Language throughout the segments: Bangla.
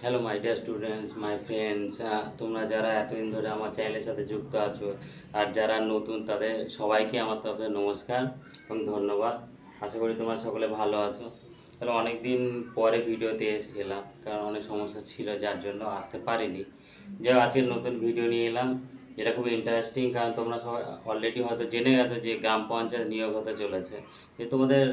Hello my dear students, my friends, তোমরা যারা এতদিন ধরে আমার চ্যানেলের সাথে যুক্ত আছো আর যারা নতুন তাদের সবাইকে আমার তরফ থেকে নমস্কার এবং ধন্যবাদ। আশা করি তোমরা সকলে ভালো আছো। তাহলে অনেক দিন পরে ভিডিওতে এসে গেলাম, কারণ অনেক সমস্যা ছিল যার জন্য আসতে পারিনি। যে আজকে নতুন ভিডিও নিয়ে এলাম, এটা খুব ইন্টারেস্টিং, কারণ তোমরা সবাই অলরেডি হয়তো জেনে গেছো যে গ্রাম পঞ্চায়েত নিয়োগ হতে চলেছে, যে তোমাদের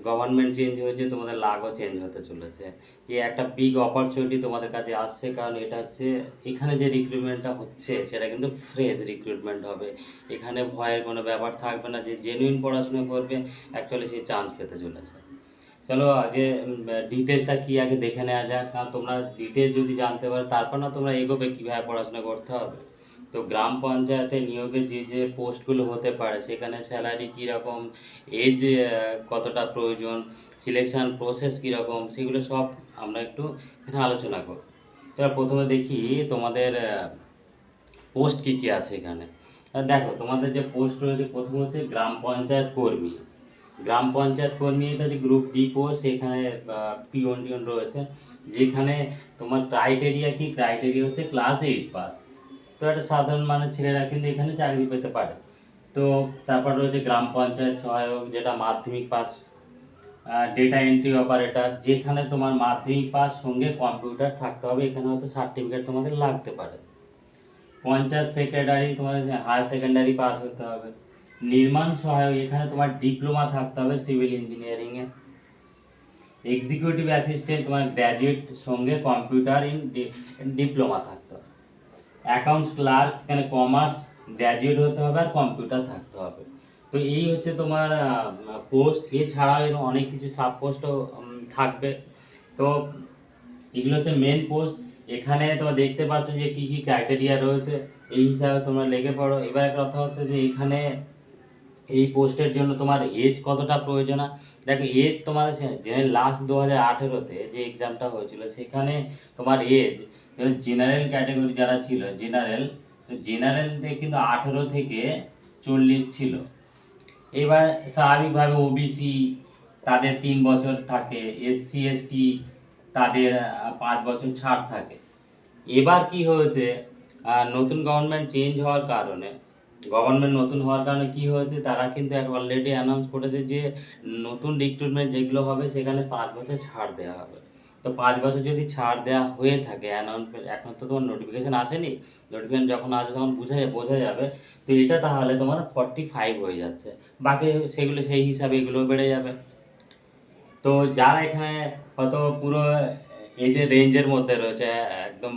গভর্নমেন্ট চেঞ্জ হয়েছে, তোমাদের লাগও চেঞ্জ হতে চলেছে। যে একটা বিগ অপরচুনিটি তোমাদের কাছে আসছে, কারণ এটা হচ্ছে এখানে যে রিক্রুটমেন্টটা হচ্ছে সেটা কিন্তু ফ্রেশ রিক্রুটমেন্ট হবে। এখানে ভয়ের কোনো ব্যাপার থাকবে না, যে জেনুইন পড়াশোনা করবে অ্যাকচুয়ালি সে চান্স পেতে চলেছে। চলো আগে ডিটেলসটা কি আগে দেখে নেওয়া যাক, কারণ তোমরা ডিটেলস যদি জানতে পারো তারপর না তোমরা এগোবে কীভাবে পড়াশোনা করতে হবে। তো গ্রাম পঞ্চায়েতে নিয়োগে যে যে পোস্টগুলো হতে পারে সেখানে স্যালারি কীরকম, এজ কতটা প্রয়োজন, সিলেকশন প্রসেস কীরকম, সেগুলো সব আমরা একটু এখানে আলোচনা করব। এবার প্রথমে দেখি তোমাদের পোস্ট কী কী আছে এখানে। দেখো তোমাদের যে পোস্ট রয়েছে, প্রথম হচ্ছে গ্রাম পঞ্চায়েত কর্মী। গ্রাম পঞ্চায়েত কর্মী এটা হচ্ছে গ্রুপ ডি পোস্ট। এখানে পিওন টিওন রয়েছে, যেখানে তোমার ক্রাইটেরিয়া কি, ক্রাইটেরিয়া হচ্ছে ক্লাস 8 পাস। তো একটা সাধারণ মানের ছেলেরা কিন্তু এখানে চাকরি পেতে পারে। তো তারপর রয়েছে গ্রাম পঞ্চায়েত সহায়ক, যেটা মাধ্যমিক পাস। ডেটা এন্ট্রি অপারেটর, যেখানে তোমার মাধ্যমিক পাস সঙ্গে কম্পিউটার থাকতে হবে, এখানে হয়তো সার্টিফিকেট তোমাদের লাগতে পারে। পঞ্চায়েত সেক্রেটারি, তোমাদের হায়ার সেকেন্ডারি পাস হতে হবে। নির্মাণ সহায়ক, এখানে তোমার ডিপ্লোমা থাকতে হবে সিভিল ইঞ্জিনিয়ারিংয়ে। এক্সিকিউটিভ অ্যাসিস্ট্যান্ট, তোমার গ্র্যাজুয়েট সঙ্গে কম্পিউটার ইন ডিপ্লোমা থাকতে হবে। অ্যাকাউন্টস ক্লার্ক, এখানে কমার্স গ্র্যাজুয়েট হতে হবে আর কম্পিউটার থাকতে হবে। তো এই হচ্ছে তোমার পোস্ট। এছাড়াও এর অনেক কিছু সাব পোস্টও থাকবে। তো এগুলো হচ্ছে মেন পোস্ট। এখানে তোমরা দেখতে পাচ্ছ যে কী কী ক্রাইটেরিয়া রয়েছে, এই হিসাবে তোমরা লেগে পড়ো। এবার কথা হচ্ছে যে এখানে এই পোস্টের জন্য তোমার এজ কতটা প্রয়োজন। দেখো এজ তোমাদের যে লাস্ট 2018-তে যে এক্সামটা হয়েছিল সেখানে তোমার এজ, জেনারেল ক্যাটাগরি যারা ছিল জেনারেল, তো জেনারেলদের কিন্তু 18 থেকে 40 ছিল। এবার স্বাভাবিকভাবে ওবিসি তাদের 3 বছর থাকে, এসসি এসটি তাদের 5 বছর ছাড় থাকে। এবার কি হয়েছে, নতুন গভর্নমেন্ট নতুন হওয়ার কারণে কি হয়েছে, তারা কিন্তু অলরেডি অ্যানাউন্স করেছে যে নতুন রিক্রুটমেন্ট যেগুলো হবে সেখানে 5 বছর ছাড় দেওয়া হবে। তো 5 বছর যদি ছাড় দেওয়া হয়ে থাকে, অ্যানাউন্সমেন্ট এখন তো তোমার নোটিফিকেশান আসেনি, নোটিফিকেশান যখন আসবে তখন বোঝা যাবে। তো এটা তাহলে তোমার 45 হয়ে যাচ্ছে, বাকি সেগুলো সেই হিসাবে এগুলো বেড়ে যাবে। তো যারা এখানে হয়তো পুরো এই যে রেঞ্জের মধ্যে রয়েছে, একদম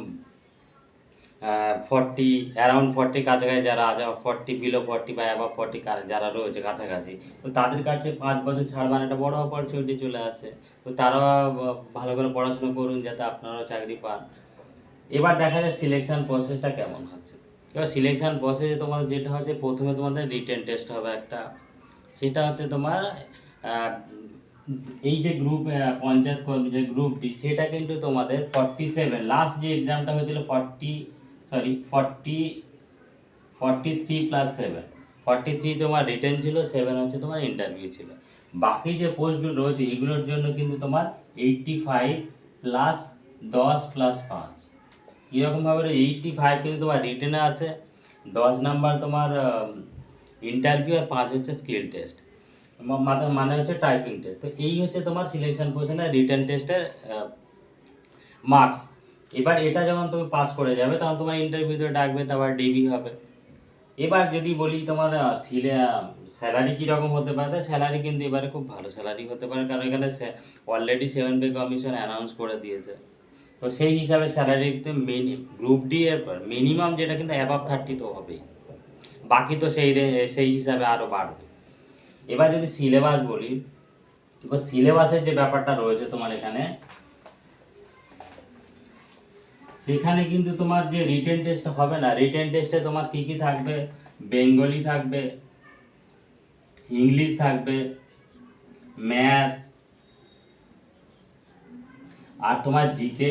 40, অ্যারাউন্ড 40 কাছাকাছি যারা আছে, 40 বিলো 40 বা অ্যাবাভ 40 যারা রয়েছে কাছাকাছি, তো তাদের কাছে 5 বছর ছাড় মানে একটা বড় অপরচুনিটি চলে আসে। তো তারা ভালো করে পড়াশোনা করুন যাতে আপনারাও চাকরি পান। এবার দেখা যায় সিলেকশন প্রসেসটা কেমন হচ্ছে। এবার সিলেকশন প্রসেসে তোমাদের যেটা হচ্ছে, প্রথমে তোমাদের রিটেন টেস্ট হবে একটা। সেটা হচ্ছে তোমার এই যে গ্রুপ পঞ্চায়েত কর্মী যে গ্রুপ ডি, সেটা কিন্তু তোমাদের 47, লাস্ট যে এক্সামটা হয়েছিল 43 + 7, 43 তোমার রিটেন ছিল, 7 হচ্ছে তোমার ইন্টারভিউ ছিল। বাকি যে পোস্টগুলো রয়েছে এগুলোর জন্য কিন্তু তোমার 85 + 10 + 5, এরকমভাবে 85 কিন্তু তোমার রিটেনে আছে, 10 নাম্বার তোমার ইন্টারভিউ, আর 5 হচ্ছে স্কিল টেস্ট, মানে হচ্ছে টাইপিং টেস্ট। তো এই হচ্ছে তোমার সিলেকশন প্রসেসে রিটেন টেস্টের মার্কস। এবার এটা যখন তুমি পাস করে যাবে তখন তোমার ইন্টারভিউতে ডাকবে, তারপর ডিবি হবে। এবার যদি বলি তোমার স্যালারি কীরকম হতে পারে, স্যালারি কিন্তু এবারে খুব ভালো স্যালারি হতে পারে, কারণ এখানে অলরেডি 7 পে কমিশন অ্যানাউন্স করে দিয়েছে। তো সেই হিসাবে স্যালারিতে গ্রুপ ডি এর মিনিমাম যেটা কিন্তু অ্যাবাভ 30 তো হবেই, বাকি তো সেই হিসাবে আরও বাড়বে। এবার যদি সিলেবাস বলি, তো সিলেবাসের যে ব্যাপারটা রয়েছে তোমার এখানে, সেখানে কিন্তু তোমার যে রিটেন টেস্ট হবে না, রিটেন টেস্টে তোমার কি কি থাকবে, বেঙ্গলি থাকবে, ইংলিশ থাকবে, ম্যাথ, আর তোমার জিকে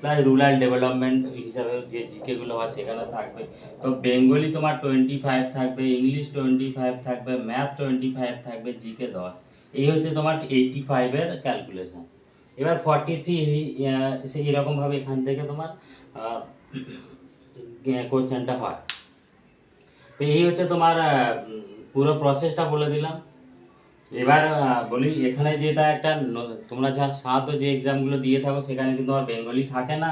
প্লাস রুরাল ডেভেলপমেন্ট হিসাবে যে জিকেগুলো হয় সেখানে থাকবে। তো বেঙ্গলি তোমার 25 থাকবে, ইংলিশ 25 থাকবে, ম্যাথ 25 থাকবে, জিকে 10। এই হচ্ছে তোমার 85-এর ক্যালকুলেশন। এবার 43 সেই এরকমভাবে এখান থেকে তোমার কোয়েশ্চেনটা হয়। তো এই হচ্ছে তোমার পুরো প্রসেসটা বলে দিলাম। এবার বলি এখানে যেটা একটা তোমরা যা সাধারণত যে এক্সামগুলো দিয়ে থাকো সেখানে কিন্তু আমার বেঙ্গলি থাকে না।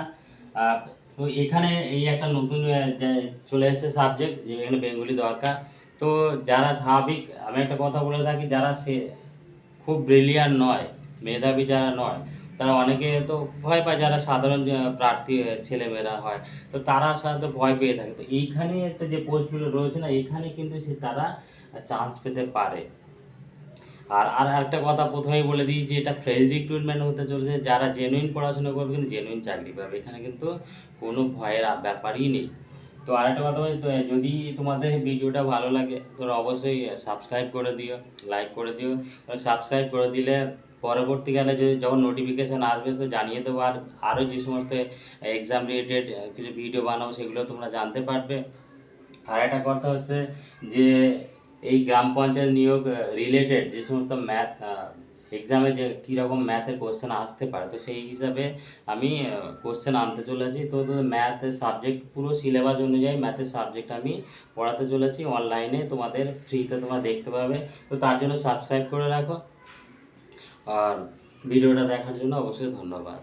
তো এখানে এই একটা নতুন চলে এসেছে সাবজেক্ট, যে এখানে বেঙ্গলি দরকার। তো যারা স্বাভাবিক, আমি একটা কথা বলে থাকি, যারা সে খুব ব্রিলিয়ান্ট নয়, মেধাবী যারা নয়, তারা অনেকে তো ভয় পায়, যারা সাধারণ প্রার্থী ছেলেমেয়েরা হয়, তো তারা সাধারণত ভয় পেয়ে থাকে। তো এইখানে একটা যে পোস্টগুলো রয়েছে না, এখানে কিন্তু তারা চান্স পেতে পারে। আর আর একটা কথা প্রথমেই বলে দিই যে এটা ফ্রেশ রিক্রুটমেন্ট হতে চলেছে, যারা জেনুইন পড়াশোনা করবে কিন্তু জেনুইন চাকরি পাবে, এখানে কিন্তু কোনো ভয়ের ব্যাপারই নেই। তো আরেকটা কথা বলি, তো যদি তোমাদের ভিডিওটা ভালো লাগে তো অবশ্যই সাবস্ক্রাইব করে দিও, লাইক করে দিও। সাবস্ক্রাইব করে দিলে পরবর্তীকালে যদি যখন নোটিফিকেশান আসবে তো জানিয়ে দেবো, আর আরও যে সমস্ত এক্সাম রিলেটেড কিছু ভিডিও বানাবো সেগুলো তোমরা জানতে পারবে। আর একটা কথা হচ্ছে যে এই গ্রাম পঞ্চায়েত নিয়োগ রিলেটেড যে সমস্ত ম্যাথ এক্সামে যে কীরকম ম্যাথের কোশ্চেন আসতে পারে, তো সেই হিসাবে আমি কোশ্চেন আনতে চলেছি। তো ম্যাথের সাবজেক্ট পুরো সিলেবাস অনুযায়ী ম্যাথের সাবজেক্ট আমি পড়াতে চলেছি অনলাইনে, তোমাদের ফ্রিতে তোমরা দেখতে পাবে। তো তার জন্য সাবস্ক্রাইব করে রাখো, আর ভিডিওটা দেখার জন্য অবশ্যই ধন্যবাদ।